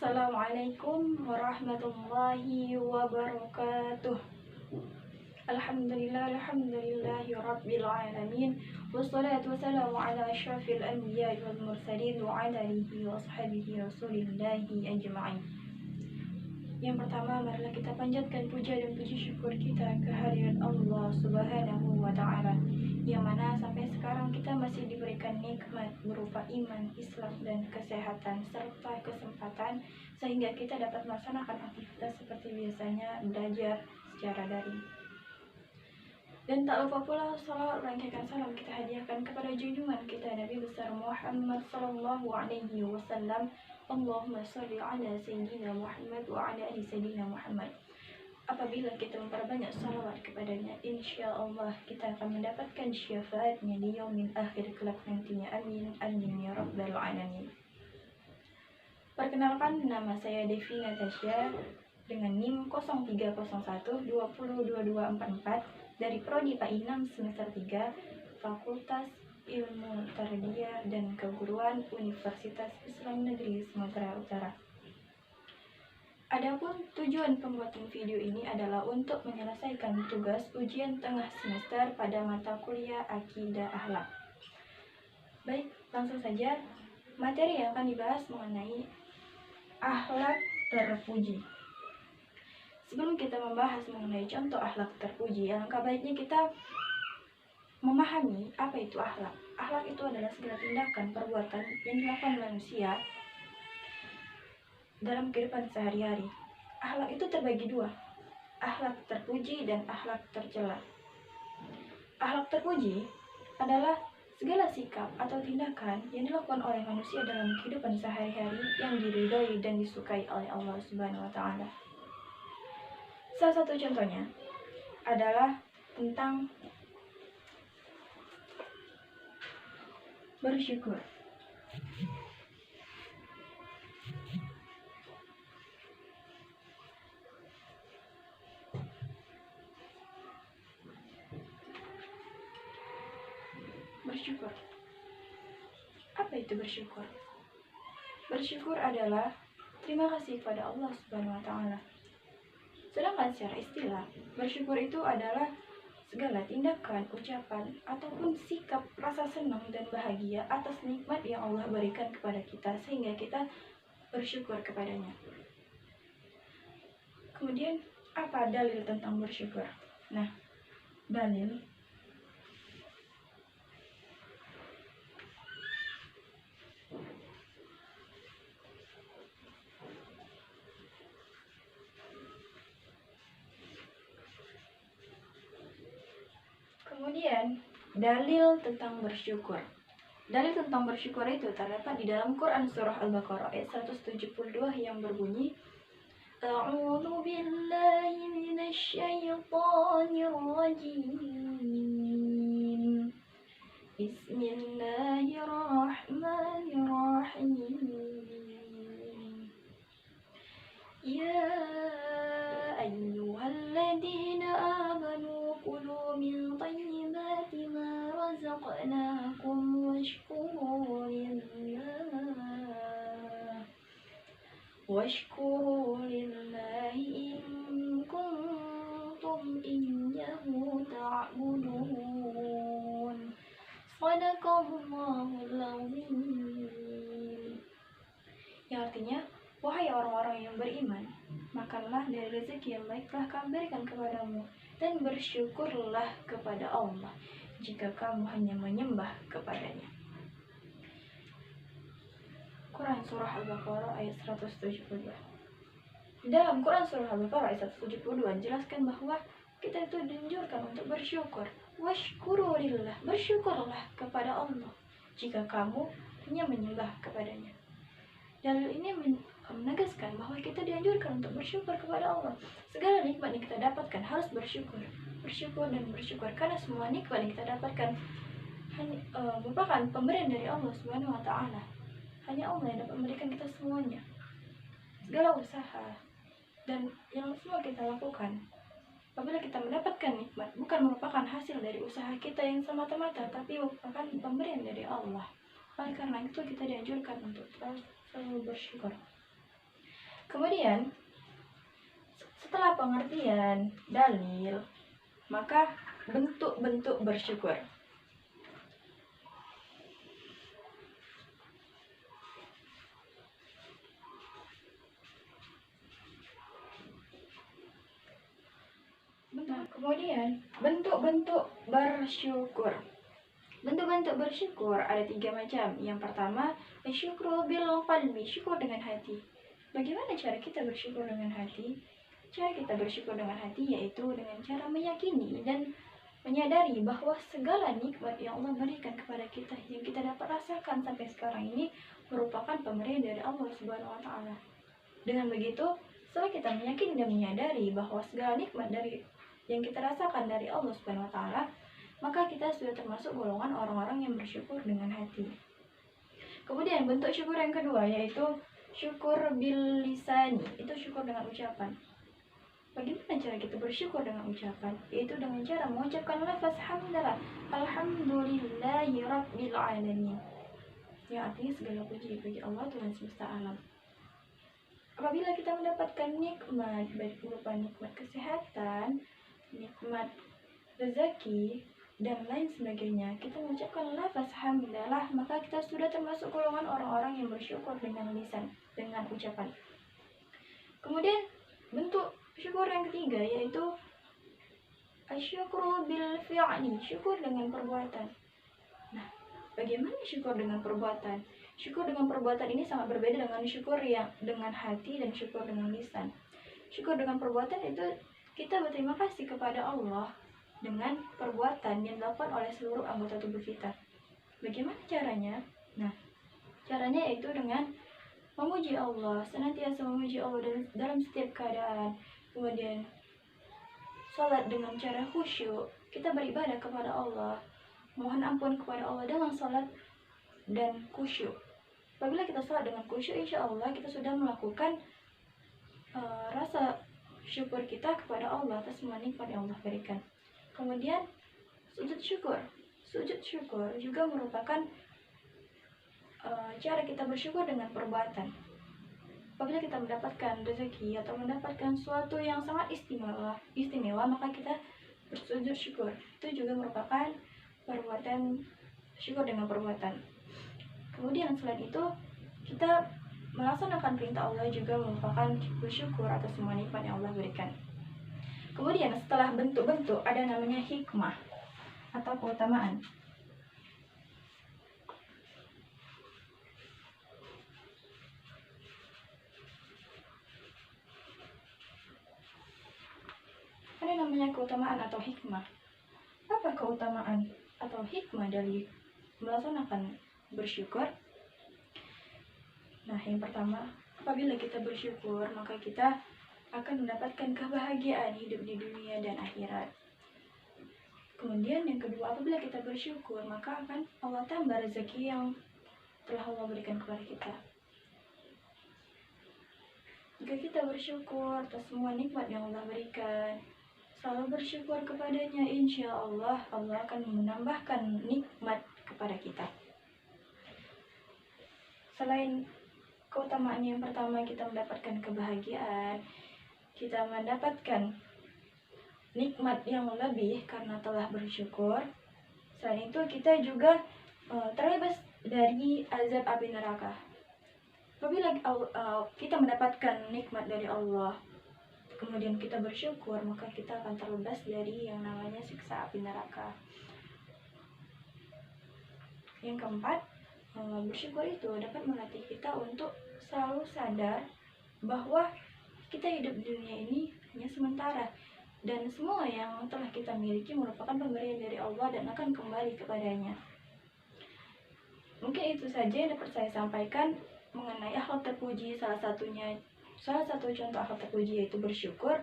Assalamualaikum warahmatullahi wabarakatuh. Alhamdulillahi rabbil alamin. Wassalatu wassalamu ala asyrafil anbiya wal mursalin wa ala alihi wa sahbihi rasulillahi ajma'in. Yang pertama, marilah kita panjatkan puja dan puji syukur kita kehadirat Allah Subhanahu wa Ta'ala, yang mana sampai sekarang kita masih diberikan nikmat berupa iman, Islam, dan kesehatan serta kesempatan sehingga kita dapat melaksanakan aktivitas seperti biasanya, belajar secara daring. Dan tak lupa pula salawat rangkaian salam kita hadiahkan kepada junjungan kita Nabi besar Muhammad sallallahu alaihi wasallam. Allahumma sholli ala sayyidina Muhammad wa ala ali sayyidina Muhammad. Apabila kita memperbanyak salawat kepadanya, insya Allah kita akan mendapatkan syafaatnya di yaumil akhir kelak nantinya. Amin amin ya rabbal alamin. Perkenalkan, nama saya Devi Natasha dengan NIM 0301202244 dari Prodi PAI 6 semester 3 Fakultas Ilmu Tarbiyah dan Keguruan Universitas Islam Negeri Sumatera Utara. Adapun tujuan pembuatan video ini adalah untuk menyelesaikan tugas ujian tengah semester pada mata kuliah Akidah Akhlak. Baik, langsung saja. Materi yang akan dibahas mengenai akhlak terpuji. Sebelum kita membahas mengenai contoh akhlak terpuji, alangkah baiknya kita memahami apa itu akhlak. Akhlak itu adalah segala tindakan perbuatan yang dilakukan manusia dalam kehidupan sehari-hari. Akhlak itu terbagi dua, akhlak terpuji dan akhlak tercela. Akhlak terpuji adalah segala sikap atau tindakan yang dilakukan oleh manusia dalam kehidupan sehari-hari yang diridhoi dan disukai oleh Allah Subhanahu wa Ta'ala. Salah satu contohnya adalah tentang bersyukur. Bersyukur. Apa itu bersyukur? Bersyukur adalah terima kasih kepada Allah Subhanahu wa Ta'ala. Sedangkan secara istilah, bersyukur itu adalah segala tindakan, ucapan, ataupun sikap rasa senang dan bahagia atas nikmat yang Allah berikan kepada kita sehingga kita bersyukur kepadanya. Kemudian, apa dalil tentang bersyukur? Nah, dalil Kemudian, dalil tentang bersyukur. Dalil tentang bersyukur itu terdapat di dalam Quran Surah Al-Baqarah ayat 172 yang berbunyi, A'udzu billahi minasy syaithanir rajim. Bismillahirrahmanirrahim. Ya ayyuhalladzina amanu kulu min thayyibati ma razaqnakum washkuru lillahi in kuntum iyyahu ta'budun. Shadaqallahul azim. Yang artinya, wahai orang-orang yang beriman, makanlah dari rezeki yang baik telah kami berikan kepadamu, dan bersyukurlah kepada Allah jika kamu hanya menyembah kepadanya. Quran Surah Al-Baqarah ayat 172. Dalam Quran Surah Al-Baqarah ayat 172 jelaskan bahwa kita itu dianjurkan untuk bersyukur. Washkuru lillah, bersyukurlah kepada Allah jika kamu hanya menyembah kepadanya. Dalil ini menegaskan bahwa kita dianjurkan untuk bersyukur kepada Allah. Segala nikmat yang kita dapatkan harus bersyukur. Bersyukur dan bersyukur, karena semua nikmat yang kita dapatkan merupakan pemberian dari Allah Subhanahu wa Ta'ala. Hanya Allah yang dapat memberikan kita semuanya. Segala usaha dan yang semua kita lakukan, apabila kita mendapatkan nikmat, bukan merupakan hasil dari usaha kita yang semata-mata, tapi merupakan pemberian dari Allah. Oleh karena itu kita dianjurkan untuk selalu bersyukur. Kemudian setelah pengertian dalil, maka bentuk-bentuk bersyukur. Nah, kemudian bentuk-bentuk bersyukur. Bentuk-bentuk bersyukur ada 3 macam. Yang pertama, syukru bil qalbi, syukur dengan hati. Bagaimana cara kita bersyukur dengan hati? Cara kita bersyukur dengan hati yaitu dengan cara meyakini dan menyadari bahwa segala nikmat yang Allah berikan kepada kita yang kita dapat rasakan sampai sekarang ini merupakan pemberian dari Allah Subhanahu wa taala. Dengan begitu, setelah kita meyakini dan menyadari bahwa segala nikmat dari yang kita rasakan dari Allah Subhanahu wa taala, maka kita sudah termasuk golongan orang-orang yang bersyukur dengan hati. Kemudian bentuk syukur yang kedua yaitu syukur bil lisani, itu syukur dengan ucapan. Bagaimana cara kita bersyukur dengan ucapan? Yaitu dengan cara mengucapkan lafaz hamdalah, alhamdulillahi rabbil alamin, yang artinya segala puji bagi Allah Tuhan semesta alam. Apabila kita mendapatkan nikmat, baik berupa nikmat kesehatan, nikmat rezeki, dan lain sebagainya, kita mengucapkan lafaz hamdalah, maka kita sudah termasuk golongan orang-orang yang bersyukur dengan lisan, dengan ucapan. Kemudian bentuk syukur yang ketiga yaitu asyukru bil fi'li, syukur dengan perbuatan. Nah, bagaimana syukur dengan perbuatan? Syukur dengan perbuatan ini sangat berbeda dengan syukur yang dengan hati dan syukur dengan lisan. Syukur dengan perbuatan itu kita berterima kasih kepada Allah dengan perbuatan yang dilakukan oleh seluruh anggota tubuh kita. Bagaimana caranya? Nah, caranya yaitu dengan memuji Allah, senantiasa memuji Allah dalam setiap keadaan. Kemudian sholat dengan cara khusyuk, kita beribadah kepada Allah, mohon ampun kepada Allah dengan sholat dan khusyuk. Apabila kita sholat dengan khusyuk, insya Allah kita sudah melakukan rasa syukur kita kepada Allah atas semua nikmat yang Allah berikan. Kemudian sujud syukur. Sujud syukur juga merupakan cara kita bersyukur dengan perbuatan. Apabila kita mendapatkan rezeki atau mendapatkan sesuatu yang sangat istimewa, maka kita bersujud syukur. Itu juga merupakan perbuatan syukur dengan perbuatan. Kemudian selain itu, kita melaksanakan perintah Allah juga merupakan bersyukur atas semua nikmat yang Allah berikan. Kemudian setelah bentuk-bentuk ada namanya hikmah atau keutamaan. Ada namanya keutamaan atau hikmah. Apa keutamaan atau hikmah dari melaksanakan bersyukur? Nah, yang pertama, apabila kita bersyukur, maka kita akan mendapatkan kebahagiaan hidup di dunia dan akhirat. Kemudian yang kedua, apabila kita bersyukur, maka akan Allah tambah rezeki yang telah Allah berikan kepada kita. Jika kita bersyukur atas semua nikmat yang Allah berikan, selalu bersyukur kepadanya, insya Allah Allah akan menambahkan nikmat kepada kita. Selain keutamaan yang pertama, kita mendapatkan kebahagiaan, kita mendapatkan nikmat yang lebih karena telah bersyukur. Selain itu kita juga terbebas dari azab api neraka. Apabila kita mendapatkan nikmat dari Allah, kemudian kita bersyukur, maka kita akan terbebas dari yang namanya siksa api neraka. Yang keempat, bersyukur itu dapat melatih kita untuk selalu sadar bahwa kita hidup di dunia ini hanya sementara, dan semua yang telah kita miliki merupakan pemberian dari Allah dan akan kembali kepadanya. Mungkin itu saja yang dapat saya sampaikan mengenai akhlak terpuji. Salah satu contoh akhlak terpuji yaitu bersyukur.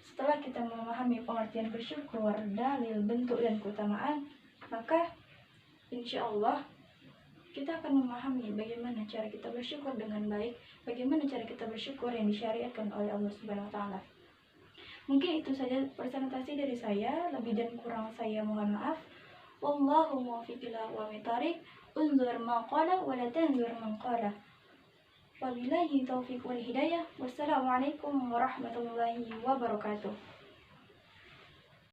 Setelah kita memahami pengertian bersyukur, dalil, bentuk, dan keutamaan, maka insya Allah kita akan memahami bagaimana cara kita bersyukur dengan baik, bagaimana cara kita bersyukur yang disyariatkan oleh Allah Subhanahu wa taala. Mungkin itu saja presentasi dari saya, lebih dan kurang saya mohon maaf. Wallahu muwaffiq ila aqwamit thoriq. Unzur ma qala wa la tanzur man qala. Wabillahi taufiq wal hidayah. Wassalamualaikum warahmatullahi wabarakatuh.